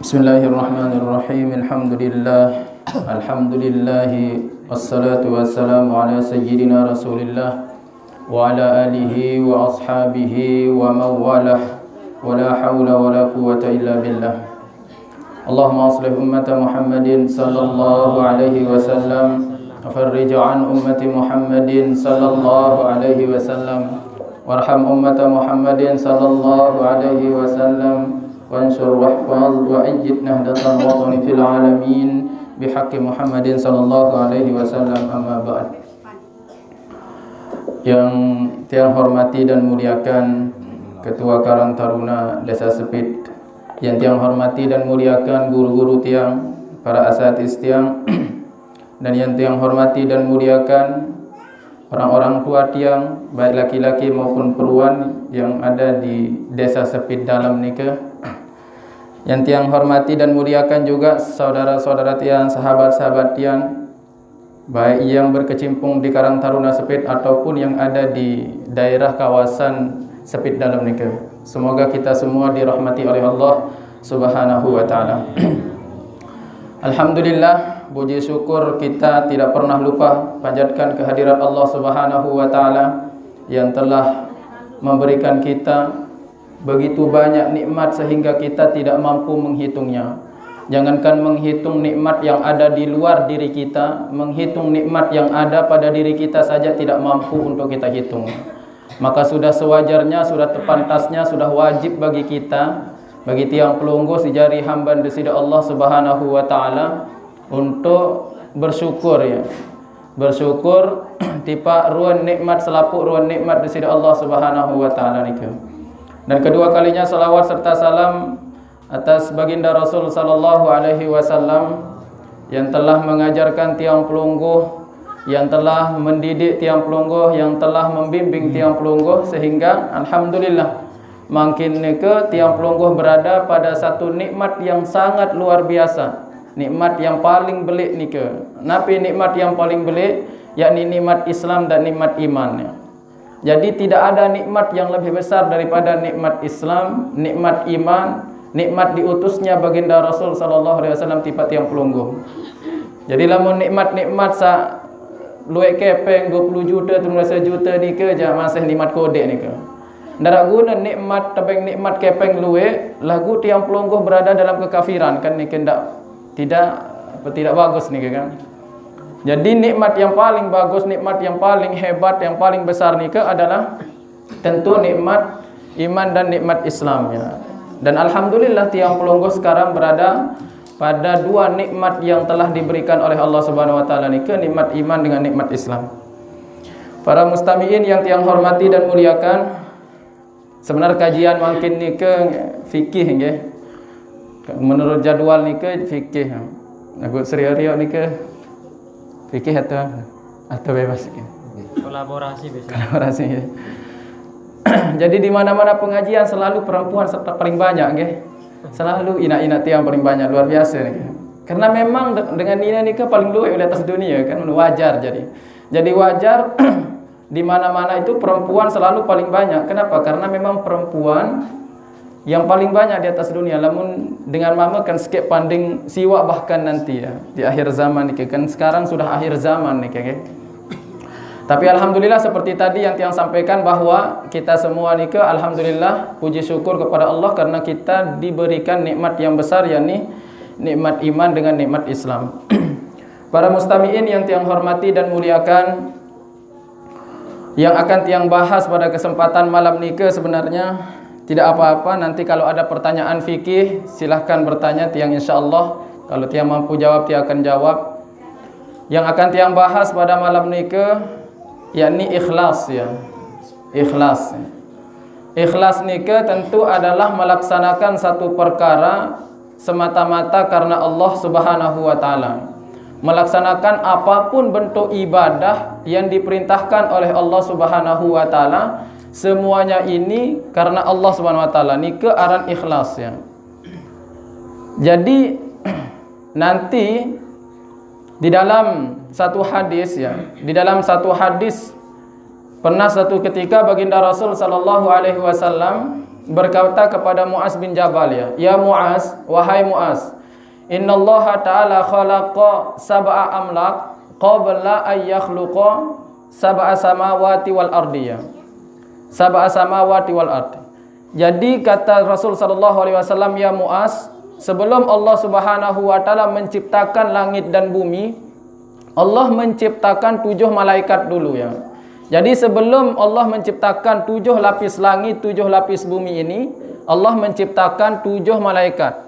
Bismillahirrahmanirrahim. Alhamdulillah wassalatu wassalamu ala sayyidina Rasulillah wa ala alihi wa ashabihi wa mawalah wa la hawla wa la quwwata illa billah. Allahumma aslih ummata Muhammadin sallallahu alaihi wasallam wa farrij an ummati Muhammadin sallallahu alaihi wasallam warham ummata Muhammadin sallallahu alaihi wasallam wansur wahfaz wa ajid nahdatan watani fil alamin bihaqqi Muhammadin sallallahu alaihi wasallam, amma ba'd. Yang tiang hormati dan muliakan Ketua Karang Taruna Desa Sepit, yang tiang hormati dan muliakan guru-guru tiang, para asatidz tiang, dan yang tiang hormati dan muliakan orang-orang tua tiang, baik laki-laki maupun perempuan yang ada di Desa Sepit dalam nikah. Yang tiang hormati dan muliakan juga saudara-saudara tiang, sahabat-sahabat tiang, baik yang berkecimpung di Karang Taruna Sepit ataupun yang ada di daerah kawasan Sepit dalam nikah. Semoga kita semua dirahmati oleh Allah Subhanahu wa taala. Alhamdulillah, puji syukur kita tidak pernah lupa panjatkan kehadirat Allah Subhanahu wa taala yang telah memberikan kita begitu banyak nikmat sehingga kita tidak mampu menghitungnya. Jangankan menghitung nikmat yang ada di luar diri kita, menghitung nikmat yang ada pada diri kita saja tidak mampu untuk kita hitung. Maka sudah sewajarnya, sudah tepantasnya, sudah wajib bagi kita, bagi tiang pelunggu sejari hamba desida Allah Subhanahu wa taala untuk bersyukur ya. Bersyukur tipa ruan nikmat selaput ruan nikmat desida Allah Subhanahu wa taala niku. Dan kedua kalinya salawat serta salam atas baginda Rasul sallallahu alaihi wasallam yang telah mengajarkan tiang pelunggu, yang telah mendidik tiang pelunggu, yang telah membimbing tiang pelunggu, sehingga alhamdulillah makin ke tiang pelunggu berada pada satu nikmat yang sangat luar biasa, nikmat yang paling belik nika. Napi nikmat yang paling belik, yakni nikmat Islam dan nikmat iman. Jadi tidak ada nikmat yang lebih besar daripada nikmat Islam, nikmat iman, nikmat diutusnya baginda Rasul sallallahu alaihi wasallam tipe tiang pelunggu. Jadi lamun nikmat-nikmat sa luek kepeng 20 juta 13 juta ni ke ja masih nikmat kodek ni ke. Ndak guna nikmat tebeng nikmat kepeng luek lagu tiang pelunggu berada dalam kekafiran kan ni tidak bagus ni kan. Jadi nikmat yang paling bagus, nikmat yang paling hebat, yang paling besar nikah adalah tentu nikmat iman dan nikmat Islamnya. Dan alhamdulillah tiang pelunggu sekarang berada pada dua nikmat yang telah diberikan oleh Allah Subhanahu wa taala nikah, nikmat iman dengan nikmat Islam. Para mustamiin yang tiang hormati dan muliakan, sebenarnya kajian makin nikah fikih nggih. Menurut jadwal nikah fikih. Aku serius nikah fikih atau bebas kolaborasi biasanya. Kolaborasi ya. Jadi di mana-mana pengajian selalu perempuan serta paling banyak nggih. Selalu ina-ina tiang paling banyak, luar biasa nih. Karena memang dengan ina nikah paling luwes di atas dunia kan, wajar jadi. Jadi wajar di mana-mana itu perempuan selalu paling banyak. Kenapa? Karena memang perempuan yang paling banyak di atas dunia. Namun dengan mama kan sikit panding siwa bahkan nanti ya di akhir zaman nih kan, sekarang sudah akhir zaman nih kan. Tapi alhamdulillah seperti tadi yang tiang sampaikan bahwa kita semua nih alhamdulillah puji syukur kepada Allah karena kita diberikan nikmat yang besar, yakni nikmat iman dengan nikmat Islam. Para mustamiin yang tiang hormati dan muliakan, yang akan tiang bahas pada kesempatan malam nikah sebenarnya tidak apa-apa, nanti kalau ada pertanyaan fikih silahkan bertanya tiang, insyaallah kalau tiang mampu jawab tiang akan jawab. Yang akan tiang bahas pada malam nikah yakni ikhlas ya. Ikhlas. Ikhlas nikah tentu adalah melaksanakan satu perkara semata-mata karena Allah Subhanahu wa taala. Melaksanakan apapun bentuk ibadah yang diperintahkan oleh Allah Subhanahu wa taala, semuanya ini karena Allah Subhanahu wa taala. Ni ke aran ikhlas ya. Jadi nanti di dalam satu hadis ya, di dalam satu hadis pernah satu ketika baginda Rasul sallallahu alaihi wasallam berkata kepada Muaz bin Jabal, ya Muaz, wahai Muaz, innallaha ta'ala khalaqa sab'a amlak qabla an yakhluqa sab'a samawati wal ardi, sab'a samawati wal ardi. Jadi kata Rasul sallallahu alaihi wasallam, ya Muaz, sebelum Allah Subhanahu wa taala menciptakan langit dan bumi, Allah menciptakan 7 malaikat dulu ya. Jadi sebelum Allah menciptakan 7 lapis langit, 7 lapis bumi ini, Allah menciptakan 7 malaikat.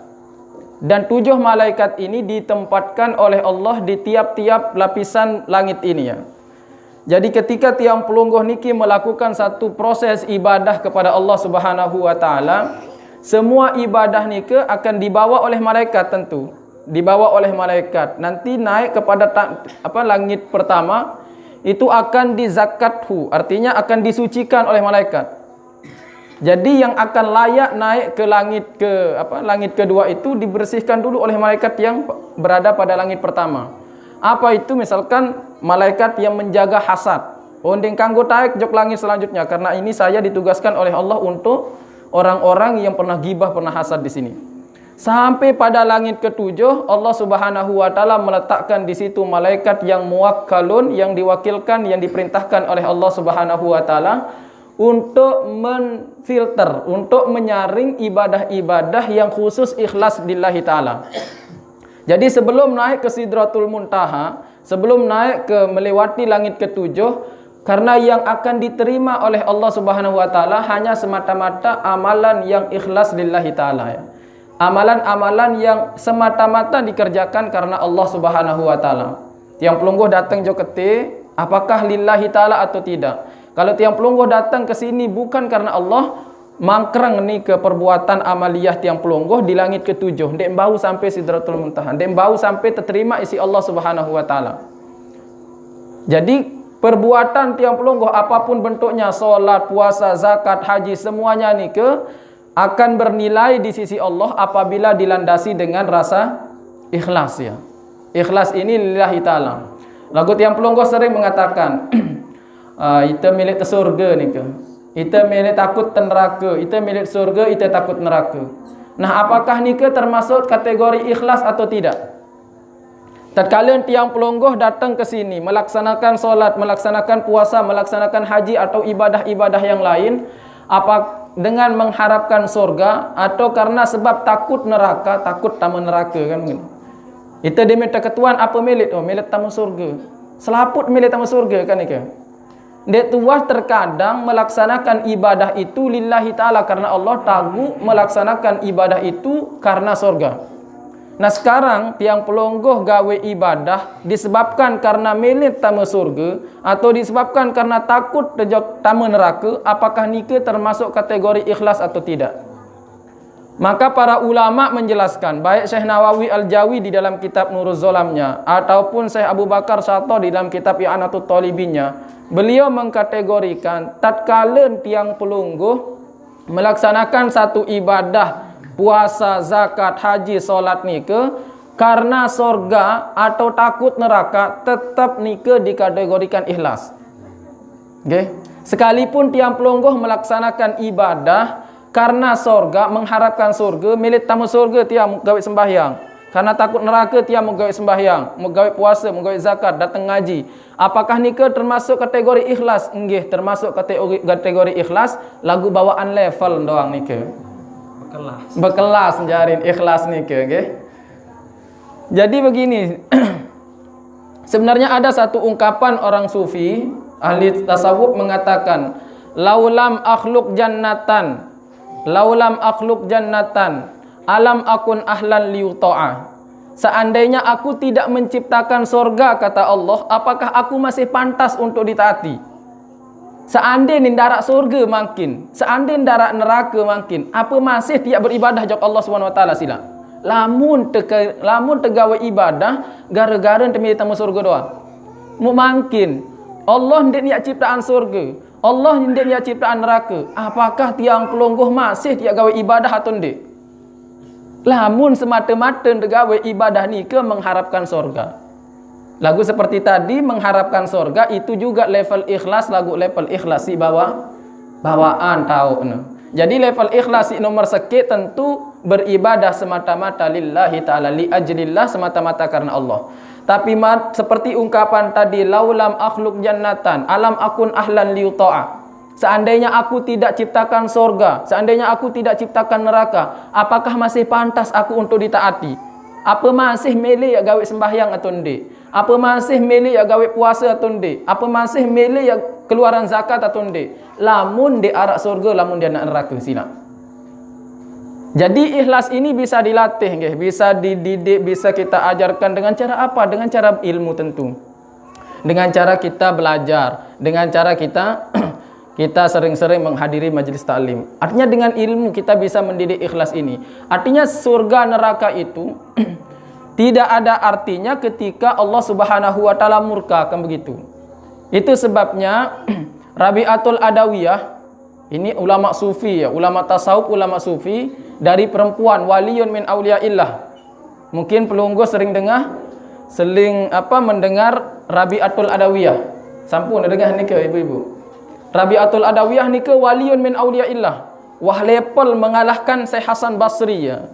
Dan 7 malaikat ini ditempatkan oleh Allah di tiap-tiap lapisan langit ini ya. Jadi ketika tiang pelungguh niki melakukan satu proses ibadah kepada Allah Subhanahu wa taala, semua ibadah niki akan dibawa oleh malaikat tentu. Dibawa oleh malaikat. Nanti naik kepada langit pertama, itu akan dizakathu, artinya akan disucikan oleh malaikat. Jadi yang akan layak naik ke langit kedua itu dibersihkan dulu oleh malaikat yang berada pada langit pertama. Apa itu? Misalkan malaikat yang menjaga hasad. Ondeng kanggo taek jok langit selanjutnya, karena ini saya ditugaskan oleh Allah untuk orang-orang yang pernah gibah, pernah hasad di sini. Sampai pada langit ketujuh, Allah Subhanahu wa taala meletakkan di situ malaikat yang muwakkalun, yang diwakilkan, yang diperintahkan oleh Allah Subhanahu wa taala untuk menfilter, untuk menyaring ibadah-ibadah yang khusus ikhlas lillahi taala. Jadi sebelum naik ke Sidratul Muntaha, sebelum naik ke melewati langit ketujuh, karena yang akan diterima oleh Allah Subhanahu wa taala hanya semata-mata amalan yang ikhlas lillahi taala ya. Amalan-amalan yang semata-mata dikerjakan karena Allah Subhanahu wa taala. Tiang pelungguh datang jokete, apakah lillahi taala atau tidak? Kalau tiang pelungguh datang ke sini bukan karena Allah, mangkrang ni ke perbuatan amaliyah tiang pelungguh di langit ketujuh, ndek bau sampai Sidratul Muntaha, ndek bau sampai terterima isi Allah Subhanahu wa taala. Jadi perbuatan tiang pelungguh apapun bentuknya, solat, puasa, zakat, haji, semuanya ni ke akan bernilai di sisi Allah apabila dilandasi dengan rasa ikhlas ya. Ikhlas ini lillahi ta'ala. Lagu tiang pelungguh sering mengatakan, ita milik surga ni ke, ita milik takut neraka, ita milik surga, ita takut neraka. Nah, apakah ni ke termasuk kategori ikhlas atau tidak? Tatkala tiang pelungguh datang ke sini melaksanakan solat, melaksanakan puasa, melaksanakan haji atau ibadah-ibadah yang lain, apa dengan mengharapkan surga atau karena sebab takut neraka, takut tamu neraka kan mungkin. Itu dia minta ketuan apa milik? Oh, milik tamu surga. Selaput milik tamu surga kan ikan. Dia tuah terkadang melaksanakan ibadah itu lillahi ta'ala karena Allah, tagu melaksanakan ibadah itu karena surga. Nah sekarang tiang pelungguh gawe ibadah disebabkan karena milik tamu surga atau disebabkan karena takut tamu neraka, apakah nikah termasuk kategori ikhlas atau tidak? Maka para ulama menjelaskan, baik Syekh Nawawi Al-Jawi di dalam kitab Nuruz Zolamnya ataupun Syekh Abu Bakar Syato di dalam kitab I'anatul Talibinnya, beliau mengkategorikan tatkala tiang pelungguh melaksanakan satu ibadah puasa, zakat, haji, solat nikah karena surga atau takut neraka, tetap nikah dikategorikan ikhlas. Okay? Sekalipun tiang pelungguh melaksanakan ibadah karena surga, mengharapkan surga, milik tamu surga tiang gawe sembahyang, karena takut neraka tiang menggawe sembahyang, menggawe puasa, menggawe zakat, datang ngaji, apakah nikah termasuk kategori ikhlas? Nggih, termasuk kategori ikhlas, lagu bawaan level doang nikah. Berkelas menjarin ikhlas nih ke, okay? Jadi begini, sebenarnya ada satu ungkapan orang sufi, ahli tasawuf mengatakan, laulam akhluk jannatan, alam akun ahlan liuta'a. Seandainya aku tidak menciptakan surga, kata Allah, apakah aku masih pantas untuk ditaati? Seandainya darat surga makin, seandainya darat neraka makin, apa masih tiap beribadah jawab Allah SWT sila? Lamun tegawe ibadah gara-gara demi tamu surga doang. Mungkin Allah hendak niat ciptaan surga, Allah hendak niat ciptaan neraka. Apakah tiang pelungguh masih tiap gawe ibadah atau ndak? Lamun semata-mata tegawe ibadah ni ke mengharapkan surga. Lagu seperti tadi mengharapkan surga itu juga level ikhlas, lagu level ikhlas di bawaan tahu. Jadi level ikhlas nomor sekian tentu beribadah semata-mata lillahi ta'ala, li ajlillah, semata-mata karena Allah. Tapi seperti ungkapan tadi, laulam akhluk jannatan alam akun ahlan liuta'a. Seandainya aku tidak ciptakan sorga, seandainya aku tidak ciptakan neraka, apakah masih pantas aku untuk ditaati? Apa masih milih ya gawe sembahyang atau ndek? Apa masih milih ya gawe puasa atau ndek? Apa masih milih ya keluaran zakat atau ndek? Lamun di arak sorga, lamun dia nak neraka, silap. Jadi ikhlas ini bisa dilatih, bisa dididik, bisa kita ajarkan dengan cara apa? Dengan cara ilmu tentu. Dengan cara kita belajar, dengan cara kita sering-sering menghadiri majelis taklim. Artinya dengan ilmu kita bisa mendidik ikhlas ini. Artinya surga neraka itu tidak ada artinya ketika Allah Subhanahu wa taala murka, kan begitu. Itu sebabnya Rabi'atul Adawiyah, ini ulama sufi ya, ulama tasawuf, ulama sufi dari perempuan waliyun min auliyaillah. Mungkin pelunggu sering mendengar Rabi'atul Adawiyah. Sampun dengar ni ke ibu-ibu? Rabi'atul Adawiyah ni ke waliyun min auliyaillah. Wah, level mengalahkan Syekh Hasan Basri ya.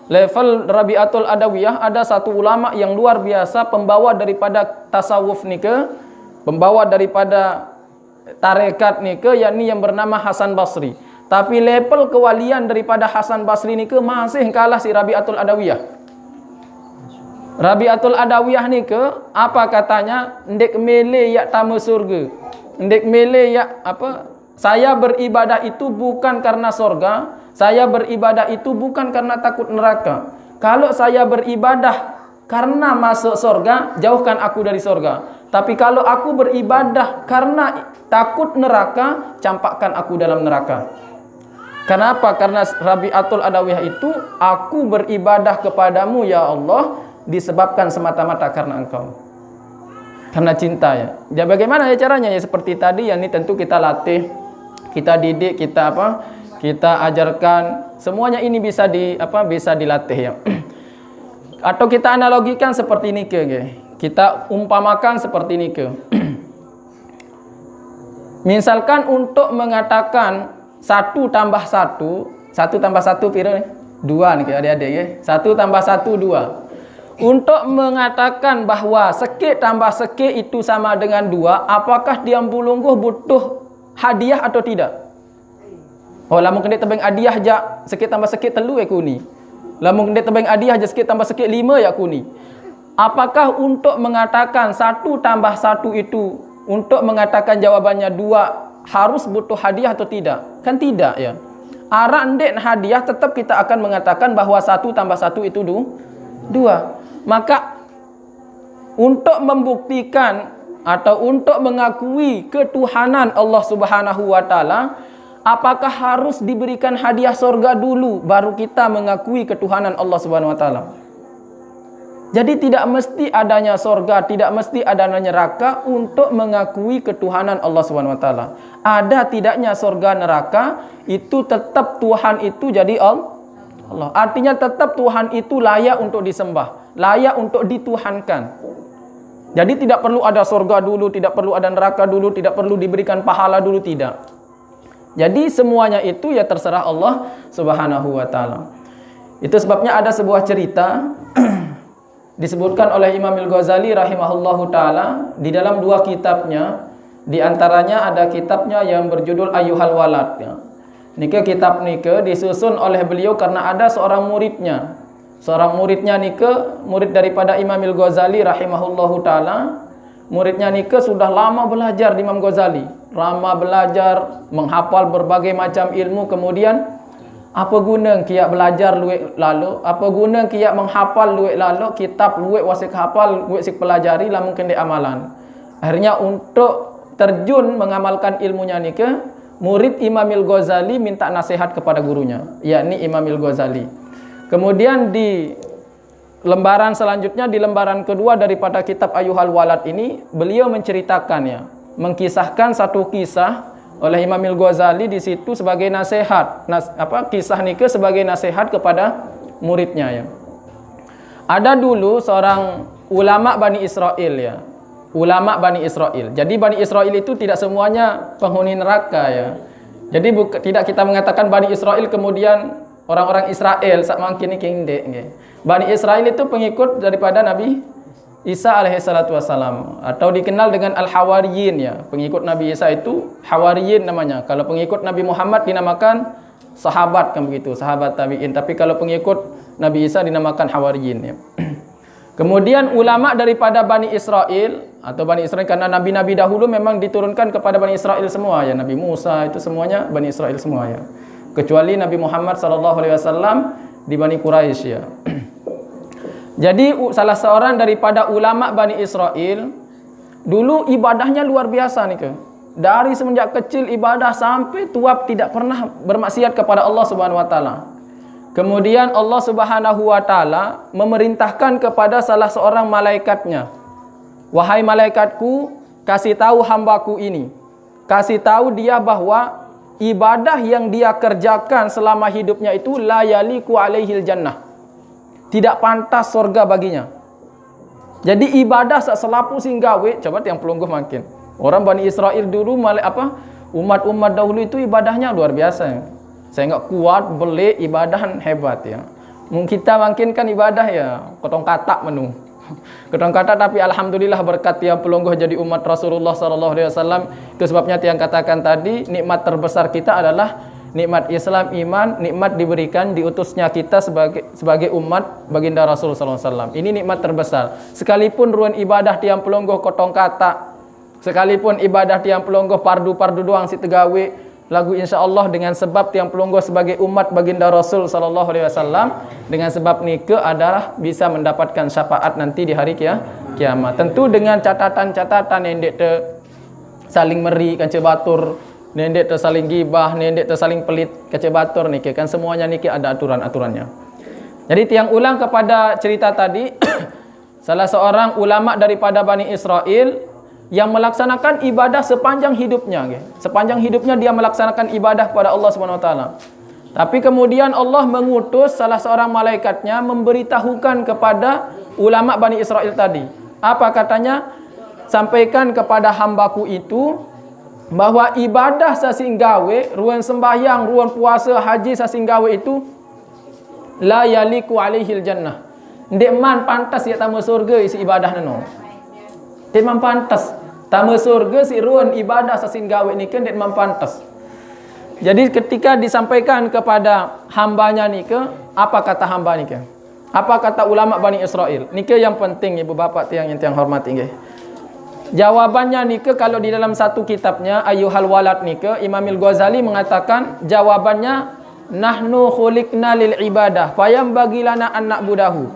Level Rabi'atul Adawiyah, ada satu ulama yang luar biasa, pembawa daripada tasawuf ni ke, pembawa daripada tarekat ni ke, yakni yang bernama Hasan Basri. Tapi level kewalian daripada Hasan Basri ni ke masih kalah si Rabi'atul Adawiyah. Rabi'atul Adawiyah ni ke, apa katanya? Ndek mele yak tamu surga. Ndek mele yak apa? Saya beribadah itu bukan karena surga, saya beribadah itu bukan karena takut neraka. Kalau saya beribadah karena masuk surga, jauhkan aku dari surga. Tapi kalau aku beribadah karena takut neraka, campakkan aku dalam neraka. Kenapa? Karena Rabi'atul Adawiyah itu, aku beribadah kepadamu ya Allah disebabkan semata-mata karena engkau. Karena cinta ya. Ya bagaimana ya caranya ya seperti tadi, yang ini tentu kita latih, kita didik, kita kita ajarkan. Semuanya ini bisa dilatih ya. Atau kita analogikan seperti ini ke. Kita umpamakan seperti ini ke. Misalkan untuk mengatakan 1 tambah 1 tambah 1 pira nih? 2 nih adik-adik ya. 1 tambah 1 2. Untuk mengatakan bahwa sekit tambah sekit itu sama dengan 2, apakah dia bulungguh butuh hadiah atau tidak? Oh, lamun kena tebeng hadiah aja sekit tambah sekit telu aku ni. Lamun kena tebeng hadiah aja sekit tambah sekit 5 ya aku ni. Apakah untuk mengatakan 1 tambah 1 itu, untuk mengatakan jawabannya 2, harus butuh hadiah atau tidak? Kan tidak ya. Arak ndek hadiah, tetap kita akan mengatakan bahwa 1 tambah 1 itu 2. Maka untuk membuktikan atau untuk mengakui ketuhanan Allah Subhanahu wa taala, apakah harus diberikan hadiah surga dulu baru kita mengakui ketuhanan Allah Subhanahu wa taala? Jadi tidak mesti adanya surga, tidak mesti adanya neraka untuk mengakui ketuhanan Allah Subhanahu wa taala. Ada tidaknya surga neraka, itu tetap Tuhan itu jadi Allah. Artinya tetap Tuhan itu layak untuk disembah, layak untuk dituhankan. Jadi tidak perlu ada surga dulu, tidak perlu ada neraka dulu, tidak perlu diberikan pahala dulu, tidak. Jadi semuanya itu ya terserah Allah Subhanahu wa taala. Itu sebabnya ada sebuah cerita disebutkan oleh Imam Al-Ghazali rahimahullahu taala di dalam 2 kitabnya. Di antaranya ada kitabnya yang berjudul Ayyuhal Walad ya. Nike kitab nike disusun oleh beliau karena ada seorang muridnya. Seorang muridnya nike, murid daripada Imam Al-Ghazali rahimahullahu taala. Muridnya nike sudah lama belajar di Imam Ghazali, lama belajar, menghafal berbagai macam ilmu. Kemudian apa guna kiak belajar luwek lalu? Apa guna kiak menghafal luwek lalu? Kitab luwek wasik hafal, luwek sik pelajari, lamun kende amalan. Akhirnya untuk terjun mengamalkan ilmunya nike, murid Imam Al-Ghazali minta nasihat kepada gurunya, yakni Imam Al-Ghazali. Kemudian di lembaran selanjutnya, di lembaran kedua daripada kitab Ayyuhal Walad ini, beliau menceritakan ya, mengkisahkan satu kisah oleh Imam Al-Ghazali di situ sebagai nasihat. Kisah nike sebagai nasihat kepada muridnya ya. Ada dulu seorang ulama Bani Israel ya. Ulama Bani Israel. Jadi Bani Israel itu tidak semuanya penghuni neraka ya. Jadi tidak kita mengatakan Bani Israel kemudian orang-orang Israel sak mangkin iki ndek nggih. Bani Israel itu pengikut daripada Nabi Isa alaihi salatu wassalam, atau dikenal dengan Al-Hawariyin ya. Pengikut Nabi Isa itu Hawariyin namanya. Kalau pengikut Nabi Muhammad dinamakan sahabat kan begitu, sahabat tabi'in. Tapi kalau pengikut Nabi Isa dinamakan Hawariyin ya. Kemudian ulama daripada Bani Israel atau Bani Israel, karena nabi-nabi dahulu memang diturunkan kepada Bani Israel semua ya. Nabi Musa itu semuanya Bani Israel semua ya. Kecuali Nabi Muhammad SAW di Bani Quraisy ya. Jadi salah seorang daripada ulama Bani Israel dulu ibadahnya luar biasa nih ke. Dari semenjak kecil ibadah sampai tua tidak pernah bermaksiat kepada Allah Subhanahu wa taala. Kemudian Allah Subhanahu wa taala memerintahkan kepada salah seorang malaikatnya, "Wahai malaikatku, kasih tahu hambaku ini. Kasih tahu dia bahwa ibadah yang dia kerjakan selama hidupnya itu la yaliku alaihil jannah. Tidak pantas surga baginya." Jadi ibadah selapu singgawe, coba yang pelungguh makin. Orang Bani Israel dulu umat-umat dahulu itu ibadahnya luar biasa. Saya enggak kuat beli ibadah hebat ya. Mungkin kita makin kan ibadah ya, kotong katak menu. Kotong katak, tapi alhamdulillah berkat tiang pelungguh jadi umat Rasulullah sallallahu alaihi wasallam. Itu sebabnya tiang katakan tadi nikmat terbesar kita adalah nikmat Islam, iman, nikmat diberikan diutusnya kita sebagai umat baginda Rasul sallallahu alaihi wasallam. Ini nikmat terbesar. Sekalipun ruan ibadah tiang pelungguh kotong kata, sekalipun ibadah tiang pelungguh pardu-pardu doang si tegawe, lagu insyaallah dengan sebab tiang pelungguh sebagai umat baginda Rasul sallallahu alaihi wasallam, dengan sebab nikah adalah bisa mendapatkan syafaat nanti di hari kiamat. Tentu dengan catatan-catatan nendek te saling meri kan batur, nendek tersaling gibah, nendek tersaling pelit, kecebatur niki kan semuanya niki ada aturan-aturannya. Jadi tiang ulang kepada cerita tadi salah seorang ulama daripada Bani Israel yang melaksanakan ibadah sepanjang hidupnya, sepanjang hidupnya dia melaksanakan ibadah kepada Allah Subhanahu wa taala. Tapi kemudian Allah mengutus salah seorang malaikatnya memberitahukan kepada ulama Bani Israel tadi. Apa katanya? Sampaikan kepada hambaku itu bahwa ibadah sasinggawe, ruan sembahyang, ruan puasa, haji sasinggawe itu la yaliku alaihil jannah. Ndek man pantas ya tamu surga isi ibadah nano. Ndek man pantas tamu surga si ruan ibadah sasinggawe ni kan ndek man pantas. Jadi ketika disampaikan kepada hambanya ni ke, apa kata hamba ni ke? Apa kata ulama Bani Israel? Ni ke yang penting ibu bapak yang hormati nggih. Jawabannya nike kalau di dalam satu kitabnya Ayyuhal Walad nike Imam Al-Ghazali mengatakan jawabannya nahnu khuliqna lil ibadah fayam bagilana anak budahu.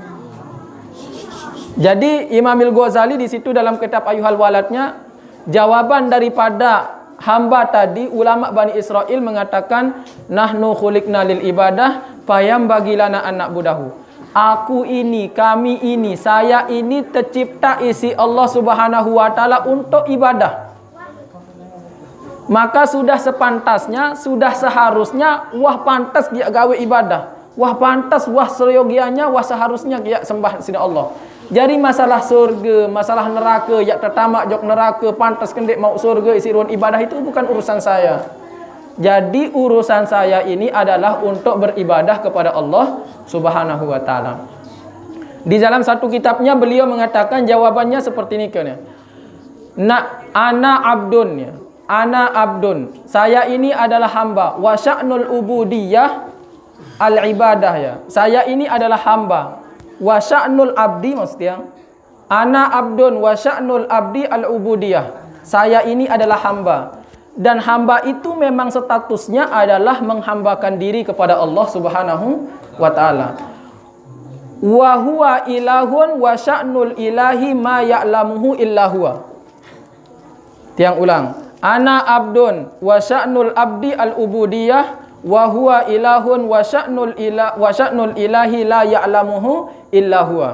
Jadi Imam Al-Ghazali di situ dalam kitab Ayyuhal Waladnya jawaban daripada hamba tadi ulama Bani Israel mengatakan nahnu khuliqna lil ibadah fayam bagilana anak budahu. Aku ini, kami ini, saya ini tercipta isi Allah Subhanahu wa taala untuk ibadah. Maka sudah sepantasnya, sudah seharusnya wah pantas dia gawe ibadah. Wah pantas, wah seyogianya, wah seharusnya dia sembah sini Allah. Jadi masalah surga, masalah neraka, ya tertamak jok neraka, pantas kendek mau surga isi ruang ibadah itu bukan urusan saya. Jadi urusan saya ini adalah untuk beribadah kepada Allah Subhanahu wa taala. Di dalam satu kitabnya beliau mengatakan jawabannya seperti ini kan. Ana abdun ya. Ana abdun. Saya ini adalah hamba. Wa sya'nul ubudiyah al ibadah ya. Saya ini adalah hamba. Wa sya'nul abdi maksudnya. Ana abdun wa sya'nul abdi al ubudiyah. Saya ini adalah hamba. Dan hamba itu memang statusnya adalah menghambakan diri kepada Allah Subhanahu wa taala. Wa huwa ilahun wa sya'nul ilahi ma ya'lamuhu illa huwa. Tiang ulang. Ana abdun wa sya'nul abdi al-ubudiyah wa huwa ilahun wa sya'nul ilahi la ya'lamuhu illa huwa.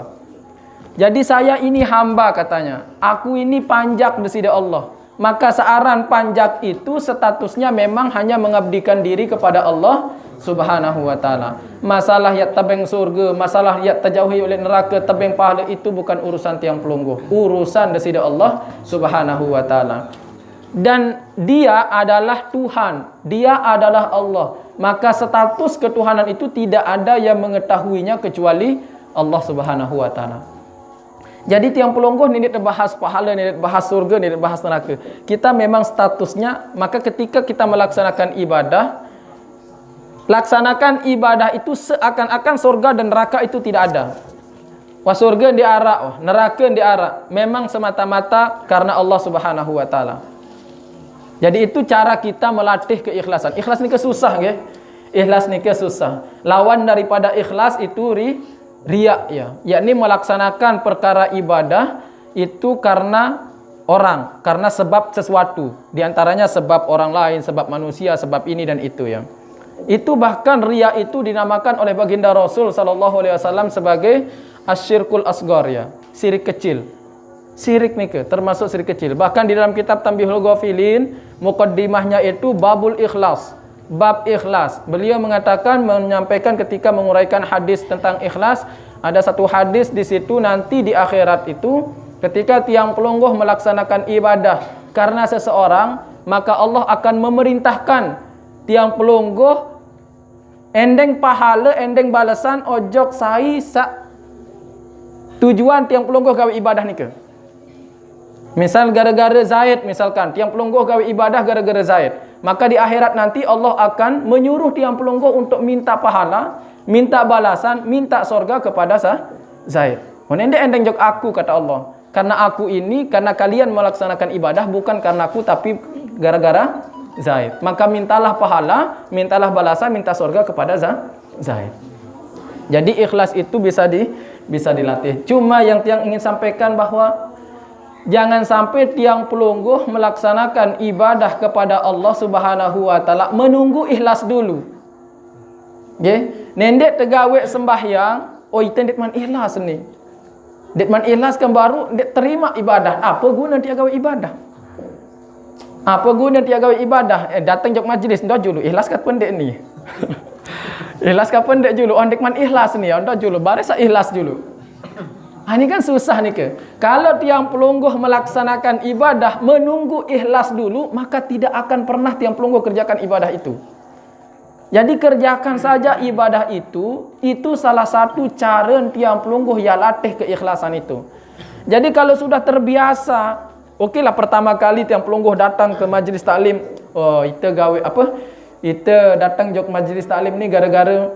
Jadi saya ini hamba katanya. Aku ini panjak di sisi Allah. Maka searan panjak itu statusnya memang hanya mengabdikan diri kepada Allah Subhanahu wa taala. Masalah ya tabeng surga, masalah ya terjauhi oleh neraka, tabeng pahala itu bukan urusan tiang pelungguh. Urusan dari Allah Subhanahu wa taala. dan dia adalah Tuhan, dia adalah Allah. Maka status ketuhanan itu tidak ada yang mengetahuinya kecuali Allah Subhanahu wa taala. Jadi tiang pelonggoh ni dia bahas pahala, ni dia bahas surga, ni dia bahas neraka. Kita memang statusnya, maka ketika kita melaksanakan ibadah, laksanakan ibadah itu seakan-akan surga dan neraka itu tidak ada. Wah surga diarak, neraka diarak. Memang semata-mata karena Allah Subhanahu wa taala. Jadi itu cara kita melatih keikhlasan. Ikhlas ni kesusah ke? Ikhlas ni kesusah. Lawan daripada ikhlas itu riya ya. Yakni melaksanakan perkara ibadah itu karena orang, karena sebab sesuatu. Di antaranya sebab orang lain, sebab manusia, sebab ini dan itu ya. Itu bahkan riya itu dinamakan oleh baginda Rasul sallallahu alaihi wasallam sebagai asyirkul asghar ya, syirik kecil. Syirik ni ke, termasuk syirik kecil. Bahkan di dalam kitab Tanbihul Ghafilin, muqaddimahnya itu babul ikhlas, bab ikhlas. Beliau mengatakan, menyampaikan ketika menguraikan hadis tentang ikhlas, ada satu hadis di situ nanti di akhirat itu, ketika tiang pelonggoh melaksanakan ibadah karena seseorang, maka Allah akan memerintahkan tiang pelonggoh endeng pahala, endeng balasan ojok sai sak tujuan tiang pelonggoh gawe ibadah ni ke. Misal gara-gara Zaid, misalkan tiang pelonggoh gawe ibadah gara-gara Zaid, maka di akhirat nanti Allah akan menyuruh tiang pelonggoh untuk minta pahala, minta balasan, minta sorga kepada Zaid. Endeng jok aku, kata Allah, karena aku ini, karena kalian melaksanakan ibadah bukan karena aku tapi gara-gara Zaid. Maka mintalah pahala, mintalah balasan, minta sorga kepada Zaid. Jadi ikhlas itu bisa dilatih. Cuma yang tiang ingin sampaikan bahwa jangan sampai tiang pelonggoh melaksanakan ibadah kepada Allah Subhanahu wa taala menunggu ikhlas dulu. Nggih, nendek tegawe sembahyang, oh itu ndet man ikhlas ni. Ndet man ikhlas kan baru ndet terima ibadah. Apa guna dia gawe ibadah? Apa guna dia gawe ibadah? Datang jok majlis ndak julu ikhlas kat pendek ni. Ikhlas kat pendek julu, on dek man ikhlas ni, ndak julu baris ikhlas julu. Ini kan susah ni ke. Kalau tiang pelonggoh melaksanakan ibadah menunggu ikhlas dulu, maka tidak akan pernah tiang pelonggoh kerjakan ibadah itu. Jadi kerjakan saja ibadah itu salah satu cara tiang pelonggoh ya latih keikhlasan itu. Jadi kalau sudah terbiasa, okeylah pertama kali tiang pelonggoh datang ke majlis taklim, oh itu gawe apa? Itu datang jok majlis taklim ni gara-gara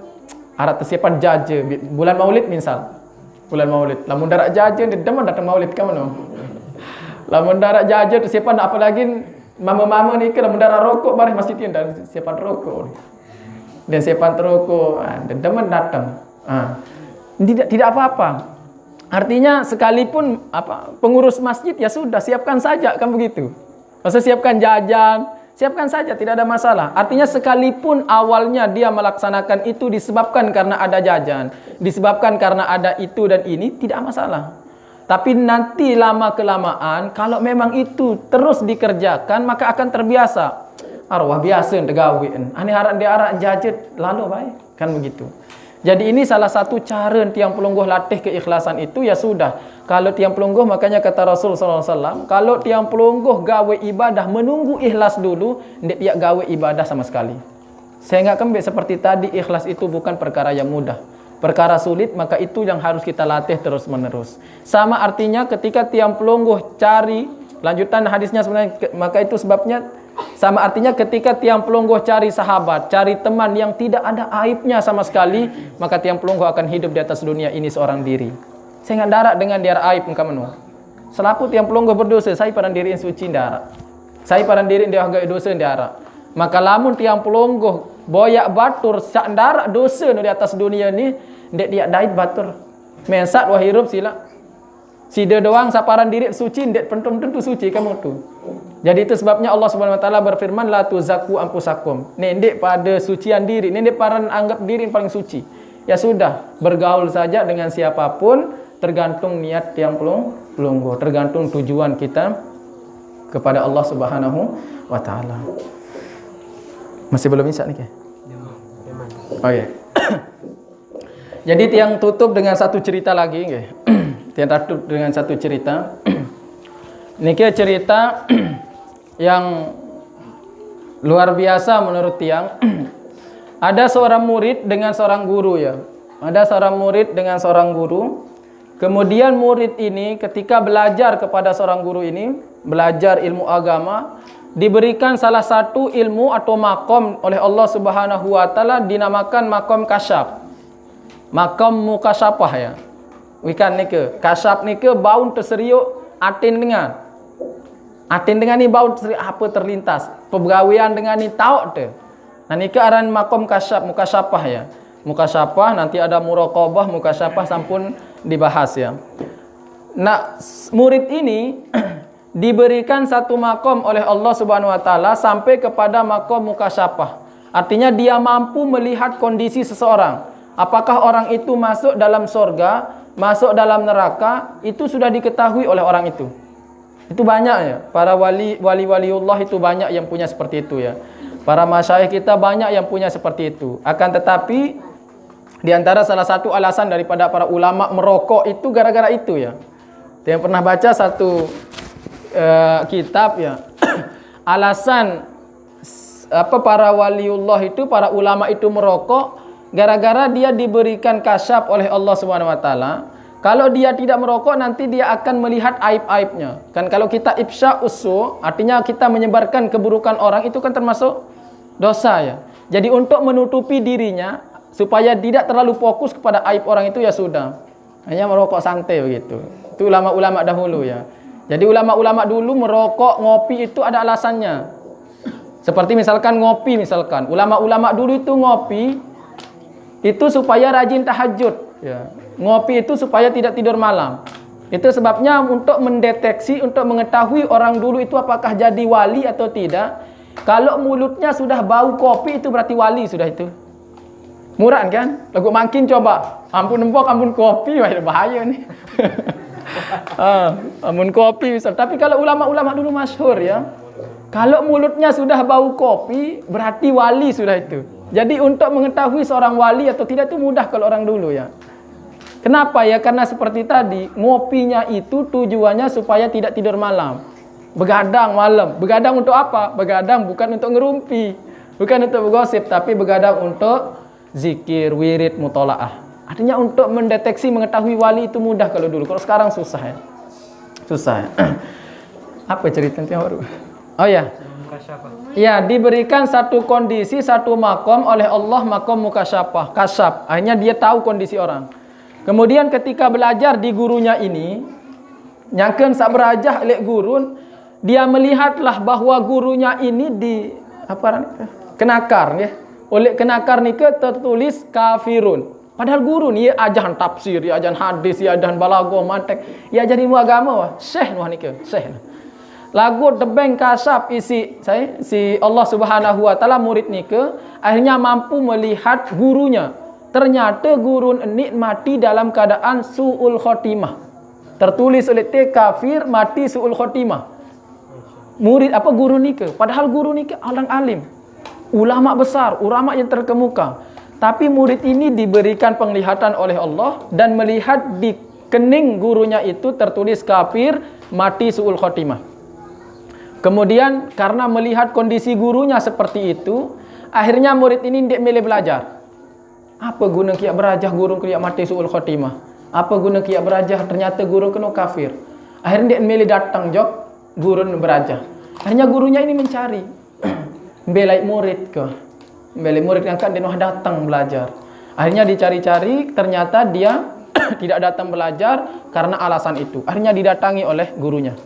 arat tersiapan jaja bulan Maulid misal. Bulan Maulid. Lamun darak jaja dia demen datang Maulid kan mana? Lamun darak jaja tu siapa nak apa lagi mama-mama ni ke lamun darak rokok baris masjid dan siapa rokok. Dan siapa rokok, dia demen datang. Tidak apa-apa. Artinya sekalipun pengurus masjid ya sudah siapkan saja kan begitu. Maksud siapkan jajan, siapkan saja, tidak ada masalah. Artinya sekalipun awalnya dia melaksanakan itu disebabkan karena ada jajan, disebabkan karena ada itu dan ini, tidak masalah. Tapi nanti lama-kelamaan, kalau memang itu terus dikerjakan, maka akan terbiasa. Arwah biasa tegawin. Ani harap dia arak jajet, lalu baik. Kan begitu. Jadi ini salah satu cara tiang pelonggoh latih keikhlasan itu, ya sudah. Kalau tiang pelonggoh, makanya kata Rasul SAW, kalau tiang pelonggoh gawe ibadah menunggu ikhlas dulu, dia gawe ibadah sama sekali. Saya ingat kembali seperti tadi, ikhlas itu bukan perkara yang mudah. Perkara sulit, maka itu yang harus kita latih terus menerus. Sama artinya ketika tiang pelonggoh cari, lanjutan hadisnya sebenarnya, maka itu sebabnya, sama artinya ketika tiang pelonggoh cari sahabat, cari teman yang tidak ada aibnya sama sekali, maka tiang pelonggoh akan hidup di atas dunia ini seorang diri. Saya ingat darat dengan dia aib engkau menu. Selaku tiang pelonggoh berdosa, saya pada diri yang suci darat. Saya pada diri dia agak dosa darat. Maka lamun tiang pelonggoh boyak batur sak darat dosa di atas dunia ni, dia daid batur. Mensat wah hirup sila. Si dia doang saparan diri suci, dia tentu suci kamu tu. Jadi itu sebabnya Allah Subhanahu wa taala berfirman, la tuzakku anfusakum. Nendek pada sucian diri, nendek paran anggap diri yang paling suci. Ya sudah, bergaul saja dengan siapapun, tergantung niat yang pelonggoh, tergantung tujuan kita kepada Allah Subhanahu wa taala. Masih belum bisa nih, Oke. Jadi tiang tutup dengan satu cerita lagi, nggih. Tiang tutup dengan satu cerita. Niki cerita yang luar biasa menurut tiang. Ada seorang murid dengan seorang guru ya. Ada seorang murid dengan seorang guru. Kemudian murid ini ketika belajar kepada seorang guru ini, belajar ilmu agama, diberikan salah satu ilmu atau makom oleh Allah Subhanahu wa taala dinamakan makom kasyaf. Makom mukasyafah ya. Wikan nike, kasyaf nike baun terseriuk atin dengan. Atin dengan ni baun terseriuk apa terlintas. Pegawaian dengan ni tahu tu. Nah nike aran makom kasyaf mukasyafah ya. Mukasyafah nanti ada muraqabah, mukasyafah sampun dibahas ya. Nah, murid ini diberikan satu makom oleh Allah Subhanahu wa taala sampai kepada makom mukasyafah. Artinya dia mampu melihat kondisi seseorang. Apakah orang itu masuk dalam surga, masuk dalam neraka, itu sudah diketahui oleh orang itu. Itu banyak ya. Para waliullah itu banyak yang punya seperti itu ya. Para masyayikh kita banyak yang punya seperti itu. Akan tetapi di antara salah satu alasan daripada para ulama merokok itu gara-gara itu ya. Yang pernah baca satu kitab ya. Alasan apa para waliullah itu, para ulama itu merokok gara-gara dia diberikan kasyaf oleh Allah Subhanahu wa taala. Kalau dia tidak merokok nanti dia akan melihat aib-aibnya. Kan kalau kita ifsya usu, artinya kita menyebarkan keburukan orang itu kan termasuk dosa ya. Jadi untuk menutupi dirinya supaya tidak terlalu fokus kepada aib orang itu ya sudah. Hanya merokok santai begitu. Itu ulama-ulama dahulu ya. Jadi ulama-ulama dulu merokok, ngopi itu ada alasannya. Seperti misalkan ngopi misalkan. Ulama-ulama dulu itu ngopi itu supaya rajin tahajud ya. Ngopi itu supaya tidak tidur malam. Itu sebabnya untuk mendeteksi, untuk mengetahui orang dulu itu apakah jadi wali atau tidak. Kalau mulutnya sudah bau kopi itu berarti wali sudah itu. Murah kan? Lagu makin coba. Ampun empok, ampun kopi, wah bahaya nih. Ampun kopi misal. Tapi kalau ulama-ulama dulu masyhur ya. Kalau mulutnya sudah bau kopi berarti wali sudah itu. Jadi untuk mengetahui seorang wali atau tidak itu mudah kalau orang dulu ya. Kenapa ya? Karena seperti tadi, ngopinya itu tujuannya supaya tidak tidur malam. Begadang malam. Begadang untuk apa? Begadang bukan untuk ngerumpi, bukan untuk bergosip, tapi begadang untuk zikir, wirid, mutolaah. Artinya untuk mendeteksi, mengetahui wali itu mudah kalau dulu. Kalau sekarang susah ya. Susah ya. Apa ceritanya baru? Oh ya. Ya, diberikan satu kondisi, satu makom oleh Allah, makom mukasyafah, kasyaf. Akhirnya dia tahu kondisi orang. Kemudian ketika belajar di gurunya ini, nyangken sak berajah oleh gurun, dia melihatlah bahwa gurunya ini di apa kenakar ya. Oleh kenakar ni ke tertulis kafirun. Padahal guru ni ya ajaran tafsir, ya ajaran hadis, ya ajaran balaghah, mantek, ya ajaran ilmu agama wah. Syekh wah ni ke, syekh. Lagu tebeng kasap isi saya si Allah Subhanahu wa taala murid ni ke akhirnya mampu melihat gurunya. Ternyata guru ini mati dalam keadaan su'ul khotimah. Tertulis oleh T kafir mati su'ul khotimah. Murid apa guru ni ke? Padahal guru ni ke orang alim. Ulama besar, ulama yang terkemuka. Tapi murid ini diberikan penglihatan oleh Allah dan melihat di kening gurunya itu tertulis kafir mati su'ul khotimah. Kemudian karena melihat kondisi gurunya seperti itu, akhirnya murid ini tidak milih belajar. Apa guna kiak berajah guru kiak mati su'ul khotimah? Apa guna kiak berajah ternyata guru kena kafir? Akhirnya dia milih datang jog guru berajah. Akhirnya gurunya ini mencari belai murid ke. Belai murid yang kan dia noh datang belajar. Akhirnya dicari-cari ternyata dia tidak datang belajar karena alasan itu. Akhirnya didatangi oleh gurunya.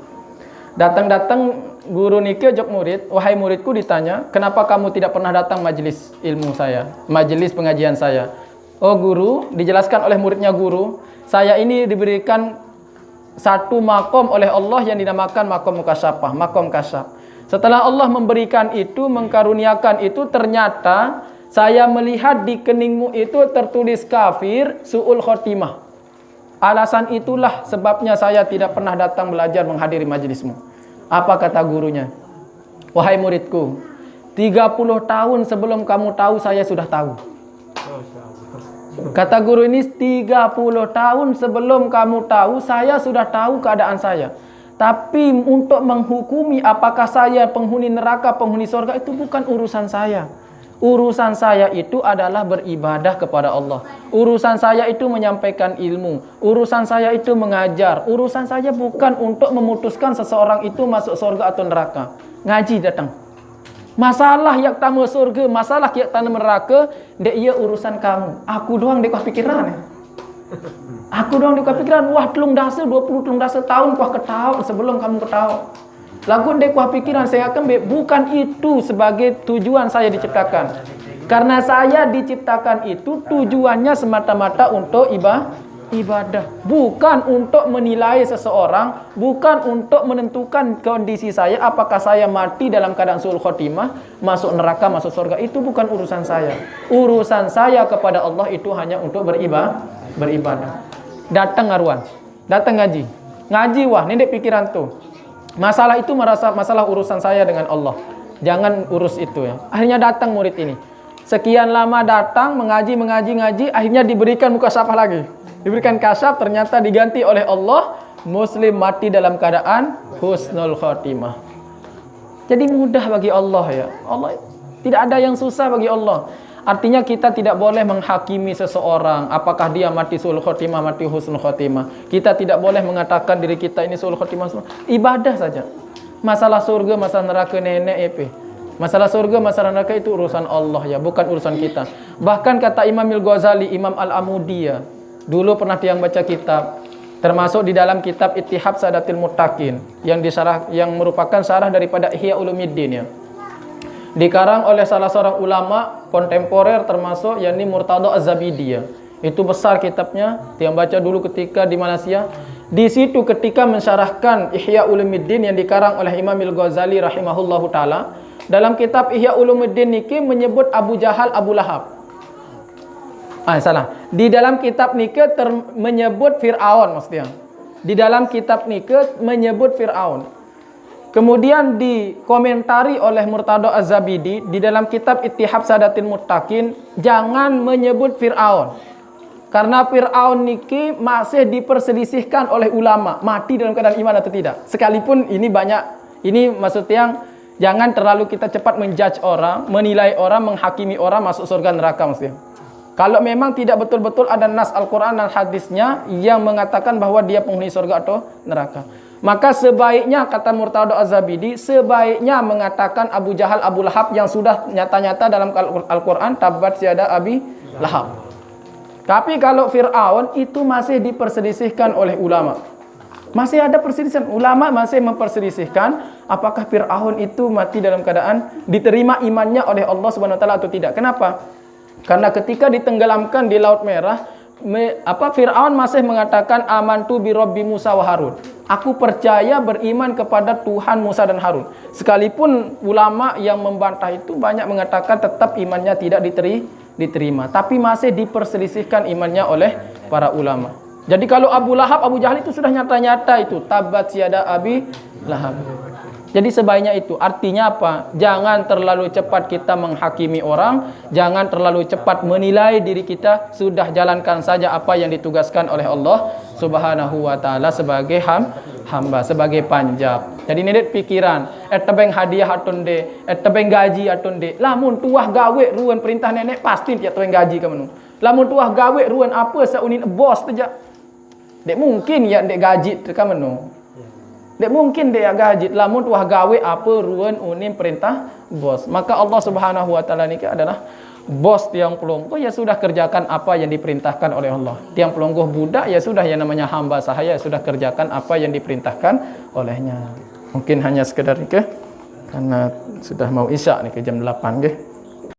Datang-datang guru nike jok murid, wahai muridku ditanya, kenapa kamu tidak pernah datang majelis ilmu saya, majelis pengajian saya? Oh guru, dijelaskan oleh muridnya guru, saya ini diberikan satu makom oleh Allah yang dinamakan makom mukasyafah, makom kasyaf. Setelah Allah memberikan itu, mengkaruniakan itu, ternyata saya melihat di keningmu itu tertulis kafir, su'ul khotimah. Alasan itulah sebabnya saya tidak pernah datang belajar menghadiri majelismu. Apa kata gurunya? Wahai muridku, 30 tahun sebelum kamu tahu saya sudah tahu. Kata guru ini 30 tahun sebelum kamu tahu saya sudah tahu keadaan saya. Tapi untuk menghukumi apakah saya penghuni neraka, penghuni surga, itu bukan urusan saya. Urusan saya itu adalah beribadah kepada Allah. Urusan saya itu menyampaikan ilmu. Urusan saya itu mengajar. Urusan saya bukan untuk memutuskan seseorang itu masuk surga atau neraka. Ngaji datang. Masalah yang tamu surga, masalah yang tamu neraka, dek ia urusan kamu. Aku doang dek pikiran. Aku doang dek pikiran. Wah, telung dasa 20 telung dasa tahun kuah ketahu sebelum kamu ketahu. Lagu dek kuah pikiran saya akan bukan itu sebagai tujuan saya diciptakan. Karena saya diciptakan itu tujuannya semata-mata untuk ibadah, bukan untuk menilai seseorang, bukan untuk menentukan kondisi saya apakah saya mati dalam keadaan suul khotimah, masuk neraka, masuk surga. Itu bukan urusan saya. Urusan saya kepada Allah itu hanya untuk beribadah. Datang ngaruan, datang ngaji. Ngaji wah, ini dek pikiran tuh. Masalah itu masalah urusan saya dengan Allah. Jangan urus itu ya. Akhirnya datang murid ini. Sekian lama datang mengaji, akhirnya diberikan muka syafah lagi. Diberikan kasyaf, ternyata diganti oleh Allah, muslim mati dalam keadaan husnul khotimah. Jadi mudah bagi Allah ya. Allah tidak ada yang susah bagi Allah. Artinya kita tidak boleh menghakimi seseorang apakah dia mati suul khotimah, mati husnul khotimah. Kita tidak boleh mengatakan diri kita ini suul khotimah. Ibadah saja. Masalah surga, masalah neraka nenek EP. Masalah surga, masalah neraka itu urusan Allah ya, bukan urusan kita. Bahkan kata Imam Al-Ghazali, Imam Al-Amudi ya, dulu pernah tiang baca kitab, termasuk di dalam kitab Ittihab Sadatil Muttaqin yang merupakan syarah daripada Ihya Ulumuddin ya. Dikarang oleh salah seorang ulama kontemporer termasuk yakni Murtada Az-Zabidi ya. Itu besar kitabnya, tiang baca dulu ketika di Malaysia. Di situ ketika mensyarahkan Ihya Ulumuddin yang dikarang oleh Imam Al-Ghazali rahimahullahu taala, dalam kitab Ihya Ulumuddin niki menyebut Abu Jahal, Abu Lahab. Salah. Di dalam kitab niki menyebut Fir'aun maksudnya. Di dalam kitab niki menyebut Fir'aun. Kemudian dikomentari oleh Murtada Az-Zabidi di dalam kitab Ittihab Sadatil Muttaqin, jangan menyebut Fir'aun. Karena Fir'aun niki masih diperselisihkan oleh ulama, mati dalam keadaan iman atau tidak. Sekalipun ini banyak, ini maksudnya jangan terlalu kita cepat menjudge orang, menilai orang, menghakimi orang masuk surga neraka maksudnya. Kalau memang tidak betul-betul ada nas Al-Quran dan hadisnya yang mengatakan bahwa dia penghuni surga atau neraka, maka sebaiknya, kata Murtada Az-Zabidi, sebaiknya mengatakan Abu Jahal, Abu Lahab yang sudah nyata-nyata dalam Al-Quran, tabat siada Abi Lahab. Tapi kalau Fir'aun itu masih diperselisihkan oleh ulama. Masih ada perselisihan. Ulama masih memperselisihkan apakah Fir'aun itu mati dalam keadaan diterima imannya oleh Allah Subhanahu wa taala atau tidak. Kenapa? Karena ketika ditenggelamkan di Laut Merah, Fir'aun masih mengatakan amantu bi Rabbi Musa wa Harun. Aku percaya beriman kepada Tuhan Musa dan Harun. Sekalipun ulama yang membantah itu banyak mengatakan tetap imannya tidak diterima. Tapi masih diperselisihkan imannya oleh para ulama. Jadi kalau Abu Lahab, Abu Jahal itu sudah nyata-nyata itu. Tabat siada Abi Lahab. Jadi sebaiknya itu. Artinya apa? Jangan terlalu cepat kita menghakimi orang. Jangan terlalu cepat menilai diri kita. Sudah jalankan saja apa yang ditugaskan oleh Allah Subhanahu wa ta'ala sebagai hamba, sebagai panjab. Jadi ini pikiran. Tebeng hadiah atun de, tebeng gaji atun de. Lamun tuah gawe ruan perintah nenek pasti tiap tebeng gaji kamu. Lamun tuah gawe ruan apa saunin bos saja. Dek mungkin ya dek gaji kamu. Dek mungkin dia gaji, lamun tuah gawe apa ruan unin perintah bos. Maka Allah Subhanahu wa taala ini adalah bos tiang pelungguh, ya sudah kerjakan apa yang diperintahkan oleh Allah. Tiang pelungguh budak ya sudah, yang namanya hamba sahaya sudah kerjakan apa yang diperintahkan olehnya. Mungkin hanya sekedar ini karena sudah mau isya nih ke jam 8 nggih.